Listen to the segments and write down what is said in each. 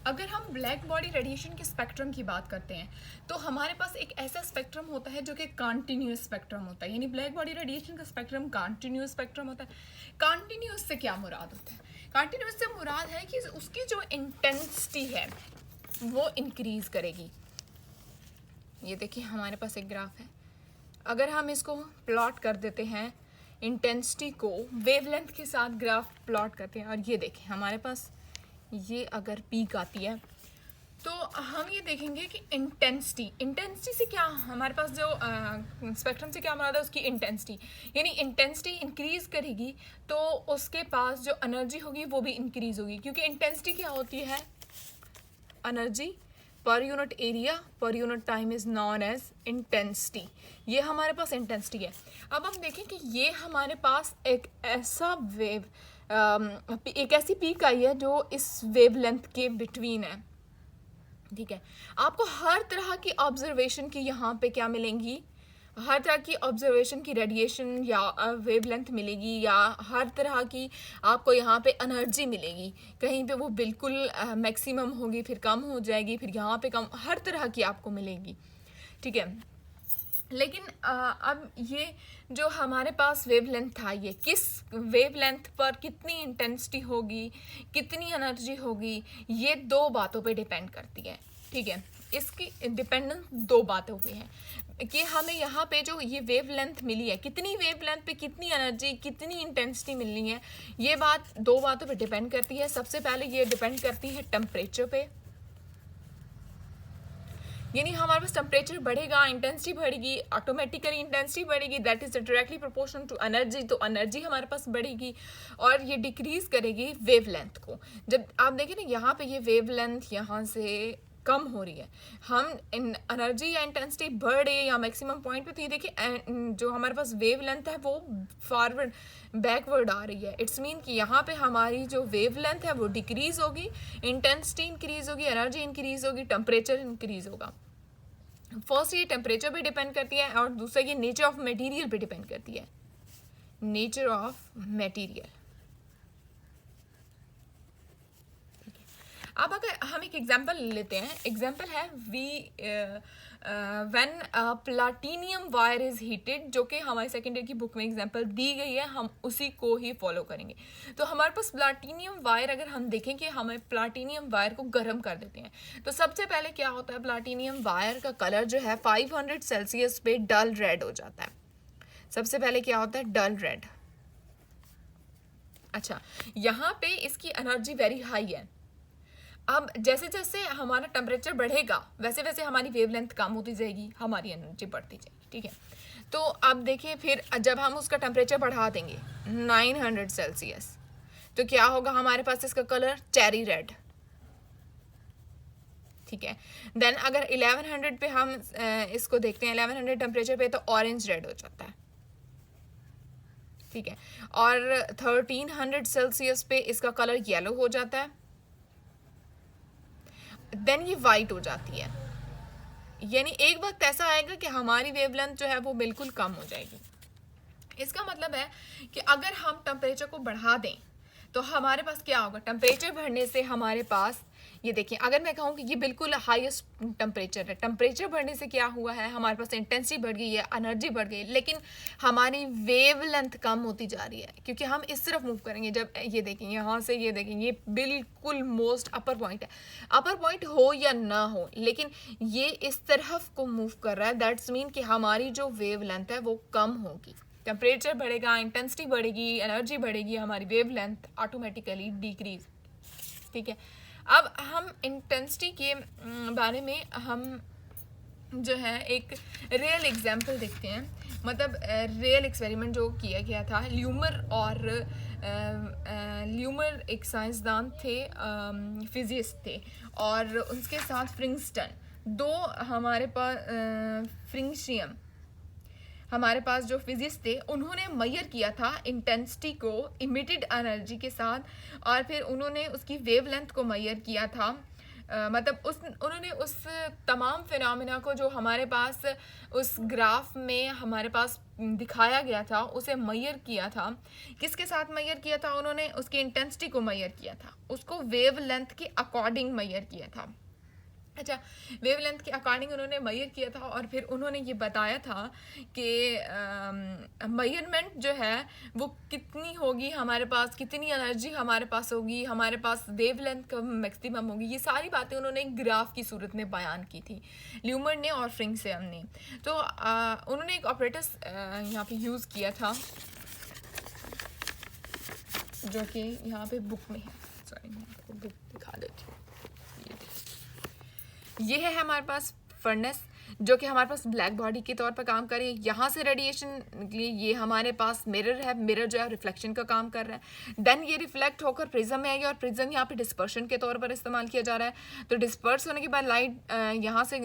अगर हम black body radiation के स्पेक्ट्रम की बात करते हैं तो हमारे पास एक ऐसा स्पेक्ट्रम होता है जो कि कॉन्टिन्यूस स्पेक्ट्रम होता है, यानी ब्लैक बॉडी रेडिएशन का स्पेक्ट्रम कॉन्टिन्यूस स्पेक्ट्रम होता है। कॉन्टिन्यूस से क्या मुराद होता है? कॉन्टिन्यूस से मुराद है कि उसकी जो इंटेंसिटी है वो इंक्रीज करेगी। ये देखिए हमारे पास एक ग्राफ है, अगर हम इसको प्लॉट कर देते हैं, इंटेंसिटी को वेवलेंथ के साथ ग्राफ प्लॉट करते हैं, और ये देखें हमारे पास ये अगर पीक आती है तो हम ये देखेंगे कि इंटेंसिटी से क्या हमारे पास जो स्पेक्ट्रम से क्या मुराद है, उसकी इंटेंसिटी, यानी इंटेंसिटी इंक्रीज करेगी तो उसके पास जो एनर्जी होगी वो भी इंक्रीज होगी, क्योंकि इंटेंसिटी क्या होती है, energy per unit area per unit time is known as intensity. ये हमारे पास इंटेंसिटी है। अब हम देखें कि ये हमारे पास एक ऐसा वेव एक ऐसी पीक आई है जो इस वेवलेंथ के बिटवीन है, ठीक है। आपको हर तरह की ऑब्जर्वेशन की यहाँ पे क्या मिलेंगी, हर तरह की ऑब्जर्वेशन की रेडिएशन या वेवलेंथ मिलेगी, या हर तरह की आपको यहाँ पे एनर्जी मिलेगी। कहीं पे वो बिल्कुल मैक्सिमम होगी, फिर कम हो जाएगी, फिर यहाँ पे कम, हर तरह की आपको मिलेगी, ठीक है। लेकिन अब ये जो हमारे पास वेवलेंथ था, ये किस वेवलेंथ पर कितनी इंटेंसिटी होगी, कितनी एनर्जी होगी, ये दो बातों पे डिपेंड करती है, ठीक है। इसकी डिपेंडेंस दो बातों पे है कि हमें यहाँ पे जो ये वेवलेंथ मिली है, कितनी वेवलेंथ पे कितनी एनर्जी, कितनी इंटेंसिटी मिलनी है, ये बात दो बातों पे डिपेंड करती है। सबसे पहले ये डिपेंड करती है टेम्परेचर पे, यानी हमारे पास टेम्परेचर बढ़ेगा, इंटेंसिटी बढ़ेगी, ऑटोमेटिकली इंटेंसिटी बढ़ेगी, that is directly proportional to energy, तो एनर्जी हमारे पास बढ़ेगी और ये डिक्रीज करेगी वेवलेंथ को। जब आप देखें ना यहाँ पे ये वेवलेंथ यहाँ से कम हो रही है, हम एनर्जी या इंटेंसिटी बढ़ रही है या मैक्सिमम पॉइंट पे, तो ये देखिए जो हमारे पास वेवलेंथ है वो फॉरवर्ड बैकवर्ड आ रही है। इट्स मीन कि यहाँ पे हमारी जो वेवलेंथ है वो डिक्रीज होगी, इंटेंसिटी इंक्रीज होगी, एनर्जी इंक्रीज होगी, टेम्परेचर इंक्रीज होगा। फर्स्ट ये टेम्परेचर पे डिपेंड करती है, और दूसरा ये नेचर ऑफ मटेरियल पे डिपेंड करती है, नेचर ऑफ मटेरियल। अब अगर हम एक एग्जांपल लेते हैं, एग्जांपल है when platinum wire is heated, जो कि हमारी सेकेंड ईयर की बुक में एग्जांपल दी गई है, हम उसी को ही फॉलो करेंगे। तो हमारे पास प्लाटिनियम वायर, अगर हम देखें कि हमें प्लाटिनियम वायर को गर्म कर देते हैं, तो सबसे पहले क्या होता है, प्लाटिनियम वायर का कलर जो है 500 सेल्सियस पे डल रेड हो जाता है। सबसे पहले क्या होता है, डल रेड। अच्छा, यहाँ पे इसकी एनर्जी वेरी हाई है। अब जैसे जैसे हमारा टेम्परेचर बढ़ेगा वैसे वैसे हमारी वेवलेंथ कम होती जाएगी, हमारी एनर्जी बढ़ती जाएगी, ठीक है। तो अब देखिए फिर जब हम उसका टेम्परेचर बढ़ा देंगे 900 सेल्सियस, तो क्या होगा, हमारे पास इसका कलर चेरी रेड, ठीक है। देन अगर 1100 पे हम इसको देखते हैं, 1100 टेम्परेचर पे, तो ऑरेंज रेड हो जाता है, ठीक है। और 1300 सेल्सियस पे इसका कलर येलो हो जाता है, देन ये वाइट हो जाती है। यानी एक वक्त ऐसा आएगा कि हमारी वेवलेंथ जो है वो बिल्कुल कम हो जाएगी। इसका मतलब है कि अगर हम टेम्परेचर को बढ़ा दें तो हमारे पास क्या होगा, टेम्परेचर बढ़ने से हमारे पास, ये देखिए अगर मैं कहूँ कि ये बिल्कुल हाईएस्ट टेम्परेचर है, टेम्परेचर बढ़ने से क्या हुआ है, हमारे पास इंटेंसिटी बढ़ गई है, एनर्जी बढ़ गई, लेकिन हमारी वेवलेंथ कम होती जा रही है, क्योंकि हम इस तरफ मूव करेंगे। जब ये देखें यहाँ से, ये देखें ये बिल्कुल मोस्ट अपर पॉइंट है, अपर पॉइंट हो या ना हो, लेकिन ये इस तरफ को मूव कर रहा है, दैट्स मीन कि हमारी जो वेवलेंथ है वो कम होगी। टेम्परेचर बढ़ेगा, इंटेंसिटी बढ़ेगी, एनर्जी बढ़ेगी, हमारी वेवलेंथ ऑटोमेटिकली डिक्रीज, ठीक है। अब हम इंटेंसिटी के बारे में हम जो है एक रियल एग्जांपल देखते हैं, मतलब रियल एक्सपेरिमेंट जो किया गया था। ल्यूमर एक साइंसदान थे, फिजिसिस्ट थे, और उसके साथ फ्रिंगस्टन, दो हमारे पास फ्रिंगशियम, हमारे पास जो फिजिस्ट थे, उन्होंने मेजर किया था इंटेंसिटी को इमिटेड एनर्जी के साथ, और फिर उन्होंने उसकी वेवलेंथ को मेजर किया था मतलब उन्होंने उस तमाम फिनोमेना को जो हमारे पास उस ग्राफ में हमारे पास दिखाया गया था उसे मेजर किया था। किसके साथ मेजर किया था? उन्होंने उसकी इंटेंसिटी को मेजर किया था, उसको वेव लेंथ के अकॉर्डिंग मेजर किया था। अच्छा, वेवलेंथ के अकॉर्डिंग उन्होंने मेजर किया था और फिर उन्होंने ये बताया था कि मेजरमेंट जो है वो कितनी होगी हमारे पास, कितनी एनर्जी हमारे पास होगी, हमारे पास वेवलेंथ कब मैक्सिमम होगी, ये सारी बातें उन्होंने एक ग्राफ की सूरत में बयान की थी, ल्यूमर ने और फ्रिंगसेम ने। तो उन्होंने एक ऑपरेटर्स यहाँ पे यूज़ किया था जो कि यहाँ पे बुक में है। सॉरी, मैं आपको बुक दिखा देती हूँ। ये है हमारे पास फर्नेस जो कि हमारे पास ब्लैक बॉडी के तौर पर काम कर रही है। यहाँ से रेडिएशन निकली, ये हमारे पास मिरर है, मिरर जो है रिफ्लेक्शन का काम कर रहा है। देन ये रिफ्लेक्ट होकर प्रिज्म में आएगी और प्रिज्म यहाँ पे डिस्पर्शन के तौर पर इस्तेमाल किया जा रहा है। तो डिस्पर्स होने के बाद लाइट यहाँ से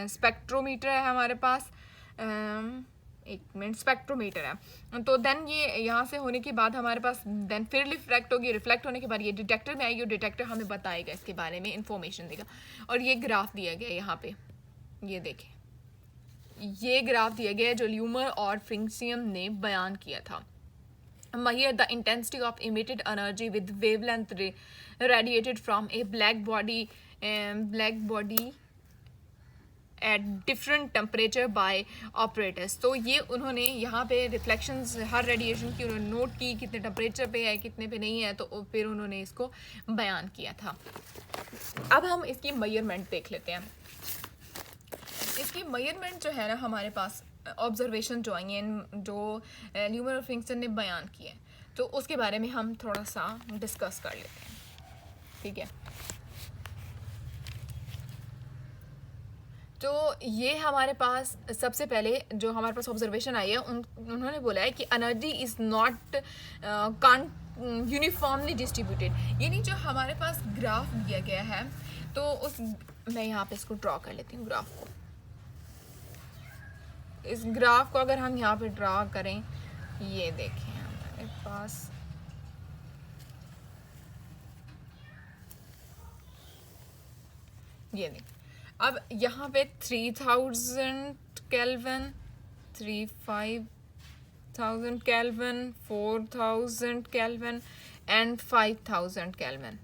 स्पेक्ट्रोमीटर है हमारे पास, एक मिनट, स्पेक्ट्रोमीटर है। तो देन ये यहाँ से होने के बाद हमारे पास देन फिर रिफ्लेक्ट होगी, रिफ्लेक्ट होने के बाद ये डिटेक्टर में आएगी और डिटेक्टर हमें बताएगा, इसके बारे में इंफॉर्मेशन देगा। और ये ग्राफ दिया गया है यहाँ पे, ये देखें, ये ग्राफ दिया गया है जो ल्यूमर और फ्रिंगसेम ने बयान किया था। Measure the intensity of emitted energy with wavelength radiated from a black body at different temperature by operators. तो ये उन्होंने यहाँ पे रिफ्लेक्शंस हर रेडिएशन की उन्होंने नोट की, कितने टेम्परेचर पे है, कितने पे नहीं है, तो फिर उन्होंने इसको बयान किया था। अब हम इसकी मेजरमेंट देख लेते हैं। इसकी मेजरमेंट जो है ना, हमारे पास ऑब्जर्वेशन जो आई हैं, जो ल्यूमर और फ्रिंगसेम ने बयान किए, तो उसके बारे में हम थोड़ा सा डिस्कस कर लेते हैं, ठीक है। तो ये हमारे पास सबसे पहले जो हमारे पास ऑब्जर्वेशन आई है, उन्होंने बोला है कि energy is not uniformly distributed. यानी जो हमारे पास ग्राफ दिया गया है, तो उस मैं यहाँ पे इसको ड्रॉ कर लेती हूँ ग्राफ को। इस ग्राफ को अगर हम यहाँ पे ड्रॉ करें, ये देखें हमारे पास ये देखें। अब यहाँ पे 3000 kelvin, 35,000 kelvin, 4000 kelvin and 5000 kelvin.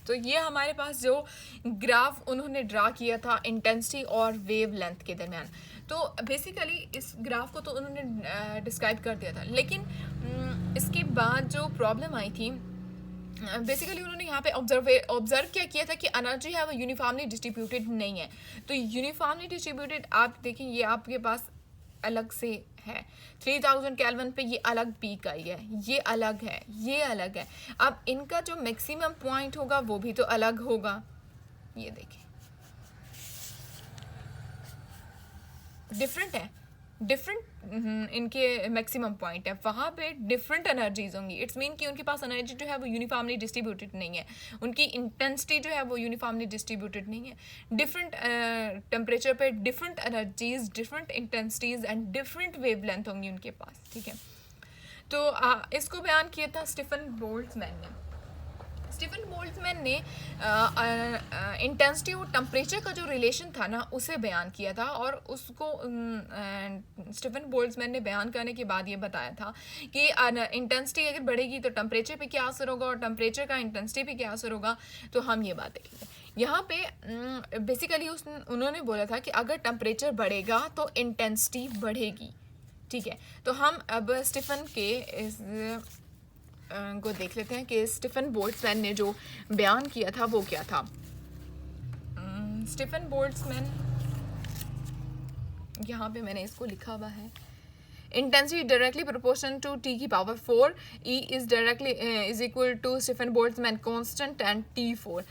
तो ये हमारे पास जो ग्राफ उन्होंने ड्रा किया था इंटेंसिटी और वेव लेंथ के दरमियान, तो बेसिकली इस ग्राफ को तो उन्होंने डिस्क्राइब कर दिया था। लेकिन इसके बाद जो प्रॉब्लम आई थी, बेसिकली उन्होंने यहाँ पे ऑब्जर्व किया था कि एनर्जी है वो यूनिफॉर्मली डिस्ट्रीब्यूटेड नहीं है। तो यूनिफॉर्मली डिस्ट्रीब्यूटेड आप देखें, ये आपके पास अलग से है, 3000 केल्विन पे ये अलग पीक आई है, ये अलग है, ये अलग है। अब इनका जो मैक्सिमम पॉइंट होगा वो भी तो अलग होगा, ये देखें डिफरेंट है, डिफरेंट इनके मैक्सिमम पॉइंट है, वहाँ पे डिफरेंट एनर्जीज होंगी। इट्स मीन कि उनके पास एनर्जी जो है वो यूनिफॉर्मली डिस्ट्रीब्यूटेड नहीं है, उनकी इंटेंसिटी जो है वो यूनिफॉर्मली डिस्ट्रीब्यूटेड नहीं है। डिफरेंट टेम्परेचर पे different energies, different intensities and different wavelength होंगी उनके पास, ठीक है। तो इसको बयान किया था स्टीफन बोल्ट्जमैन ने। स्टीफन बोल्ट्जमैन ने इंटेंसिटी और टेम्परेचर का जो रिलेशन था ना, उसे बयान किया था। और उसको स्टीफन बोल्ट्जमैन ने बयान करने के बाद ये बताया था कि इंटेंसिटी अगर बढ़ेगी तो टेम्परेचर पे क्या असर होगा और टेम्परेचर का इंटेंसिटी पे क्या असर होगा। तो हम ये बात देखेंगे यहाँ पे। बेसिकली उन्होंने बोला था कि अगर टेम्परेचर बढ़ेगा तो इंटेंसिटी बढ़ेगी, ठीक है। तो हम अब स्टीफन के इस को देख लेते हैं कि स्टीफन बोल्ट्जमैन ने जो बयान किया था वो क्या था। स्टीफन बोल्ट्जमैन, यहाँ पे मैंने इसको लिखा हुआ है, intensity directly proportional to T की power 4, E is directly is equal to Stefan Boltzmann constant and T4।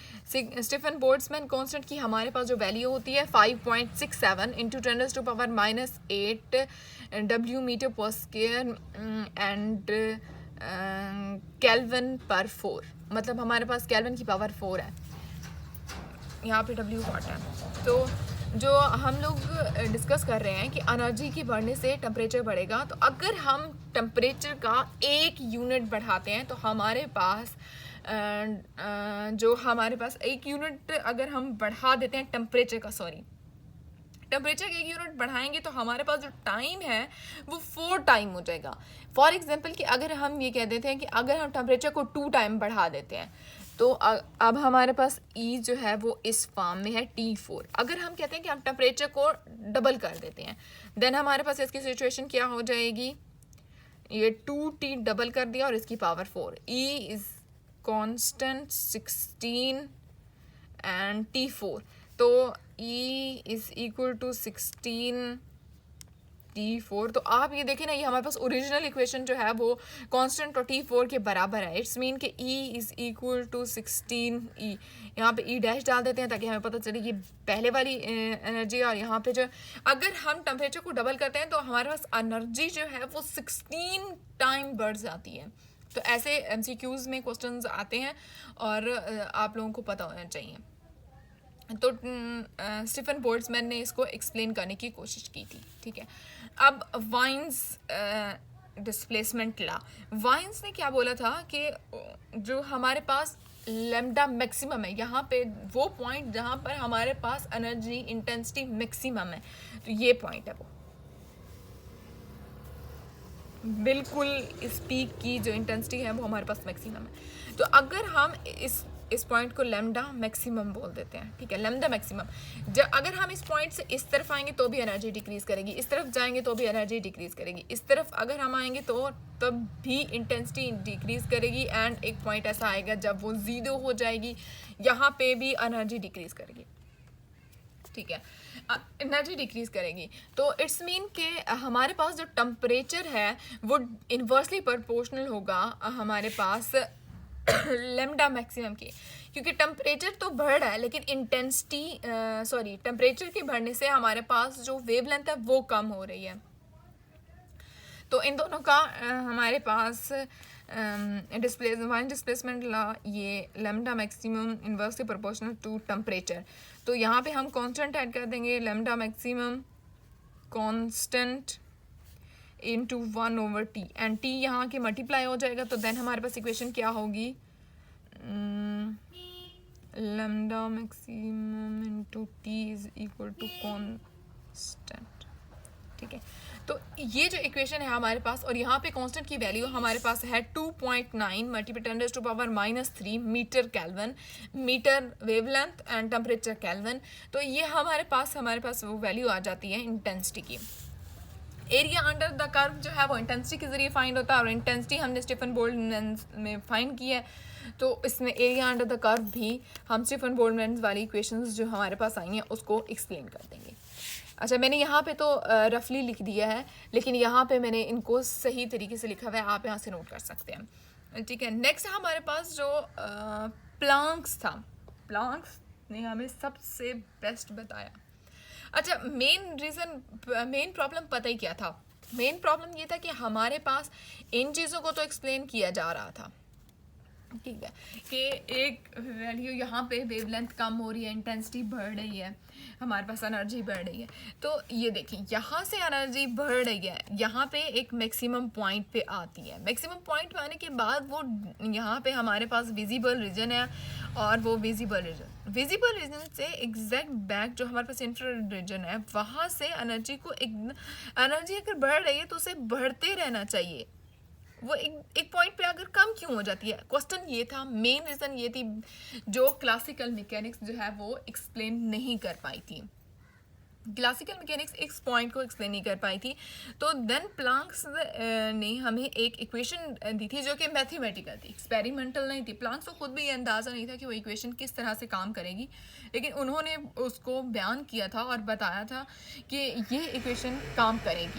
Stefan Boltzmann constant की हमारे पास जो वैल्यू होती है 5.67 इंटू 10⁻⁸ W मीटर पर स्क्वायर एंड केल्विन पर 4, मतलब हमारे पास केल्विन की पावर 4 है, यहाँ पे W वाट है। तो जो हम लोग डिस्कस कर रहे हैं कि एनर्जी की बढ़ने से टेम्परेचर बढ़ेगा, तो अगर हम टेम्परेचर का 1 यूनिट बढ़ाते हैं तो हमारे पास जो हमारे पास एक यूनिट अगर हम बढ़ा देते हैं टेम्परेचर का, टेम्परेचर एक यूनिट बढ़ाएंगे तो हमारे पास जो टाइम है वो 4 टाइम हो जाएगा। फॉर एग्जांपल कि अगर हम ये कह देते हैं कि अगर हम टेम्परेचर को 2 टाइम बढ़ा देते हैं तो अब हमारे पास E जो है वो इस फॉर्म में है T4। अगर हम कहते हैं कि हम टेम्परेचर को डबल कर देते हैं देन हमारे पास इसकी सिचुएशन क्या हो जाएगी, ये 2T डबल कर दिया और इसकी power 4, E is constant 16 and T4, तो E is equal to 16 T4। तो आप ये देखें ना, ये हमारे पास ओरिजिनल इक्वेशन जो है वो कांस्टेंट और T4 के बराबर है। इट्स मीन कि E is equal to 16E। यहाँ पे E डैश डाल देते हैं ताकि हमें पता चले ये पहले वाली एनर्जी, और यहाँ पे जो अगर हम टेम्परेचर को डबल करते हैं तो हमारे पास एनर्जी जो है वो 16 टाइम बढ़ जाती है। तो ऐसे MCQs में क्वेश्चंस आते हैं और आप लोगों को पता होना चाहिए। तो स्टीफन बोल्ट्जमैन ने इसको एक्सप्लेन करने की कोशिश की थी, ठीक है। अब वाइन्स डिस्प्लेसमेंट लॉ, वाइन्स ने क्या बोला था कि जो हमारे पास लैम्डा मैक्सिमम है, यहाँ पे वो पॉइंट जहाँ पर हमारे पास एनर्जी इंटेंसिटी मैक्सिमम है, तो ये पॉइंट है वो बिल्कुल इस पीक की जो इंटेंसिटी है वो हमारे पास मैक्सिमम है। तो अगर हम इस पॉइंट को लैम्डा मैक्सिमम बोल देते हैं, ठीक है, लैम्डा मैक्सिमम। जब अगर हम इस पॉइंट से इस तरफ आएंगे तो भी एनर्जी डिक्रीज करेगी, इस तरफ जाएंगे तो भी एनर्जी डिक्रीज करेगी, इस तरफ अगर हम आएंगे तो तब भी इंटेंसिटी डिक्रीज करेगी, एंड एक पॉइंट ऐसा आएगा जब वो 0 हो जाएगी, यहाँ पे भी एनर्जी डिक्रीज करेगी, ठीक है, एनर्जी डिक्रीज करेगी। तो इट्स मीन कि हमारे पास जो टेम्परेचर है वो इन्वर्सली प्रोपोर्शनल होगा हमारे पास लैम्डा मैक्सिमम की, क्योंकि टेम्परेचर तो बढ़ रहा है लेकिन इंटेंसिटी टेम्परेचर के बढ़ने से हमारे पास जो वेवलेंथ है वो कम हो रही है। तो इन दोनों का हमारे पास डिस्प्लेसमेंट लॉ, ये lambda maximum inversely proportional to temperature. तो यहाँ पे हम कांस्टेंट ऐड कर देंगे, lambda maximum constant into 1/T, and T यहाँ के मल्टीप्लाई हो जाएगा। तो देन हमारे पास इक्वेशन क्या होगी, lambda maximum into T is equal to constant, ठीक है। तो ये जो इक्वेशन है हमारे पास, और यहाँ पे कांस्टेंट की वैल्यू हमारे पास है 2.9 multiply 10⁻³ meter kelvin, meter wavelength and temperature kelvin. तो ये हमारे पास वो वैल्यू आ जाती है इंटेंसिटी की। एरिया अंडर द कर्व जो है वो इंटेंसिटी के जरिए फाइंड होता है, और इंटेंसिटी हमने स्टीफन बोल्ट्जमैन में फाइंड की है। तो इसमें एरिया अंडर द कर्व भी हम स्टीफन बोल्ट्जमैन वाली इक्वेशंस जो हमारे पास आई हैं उसको एक्सप्लेन कर देंगे। अच्छा, मैंने यहाँ पे तो रफली लिख दिया है, लेकिन यहाँ पे मैंने इनको सही तरीके से लिखा हुआ है, आप यहाँ से नोट कर सकते हैं, ठीक है। नेक्स्ट हमारे पास जो प्लांक्स था, प्लांक्स ने हमें सबसे बेस्ट बताया। अच्छा, मेन प्रॉब्लम पता ही क्या था, मेन प्रॉब्लम ये था कि हमारे पास इन चीज़ों को तो एक्सप्लेन किया जा रहा था, ठीक है, कि एक वैल्यू यहाँ पे वेवलेंथ कम हो रही है, इंटेंसिटी बढ़ रही है, हमारे पास एनर्जी बढ़ रही है। तो ये देखें, यहाँ से एनर्जी बढ़ रही है, यहाँ पे एक मैक्सिमम पॉइंट पे आती है, मैक्सिमम पॉइंट पे आने के बाद वो यहाँ पे हमारे पास विजिबल रीजन है, और वो विजिबल रीजन से एग्जैक्ट बैक जो हमारे पास इंफ्रारेड रीजन है, वहाँ से एनर्जी अगर बढ़ रही है तो उसे बढ़ते रहना चाहिए। वो एक पॉइंट पे अगर कम क्यों हो जाती है, क्वेश्चन ये था, मेन रीज़न ये थी जो क्लासिकल मैकेनिक्स जो है वो एक्सप्लेन नहीं कर पाई थी। क्लासिकल मैकेनिक्स इस पॉइंट को एक्सप्लेन नहीं कर पाई थी। तो देन प्लांक्स ने हमें एक इक्वेशन दी थी जो कि मैथमेटिकल थी, एक्सपेरिमेंटल नहीं थी। प्लांक्स को खुद भी ये अंदाज़ा नहीं था कि वो इक्वेशन किस तरह से काम करेगी, लेकिन उन्होंने उसको बयान किया था और बताया था कि ये इक्वेशन काम करेगी।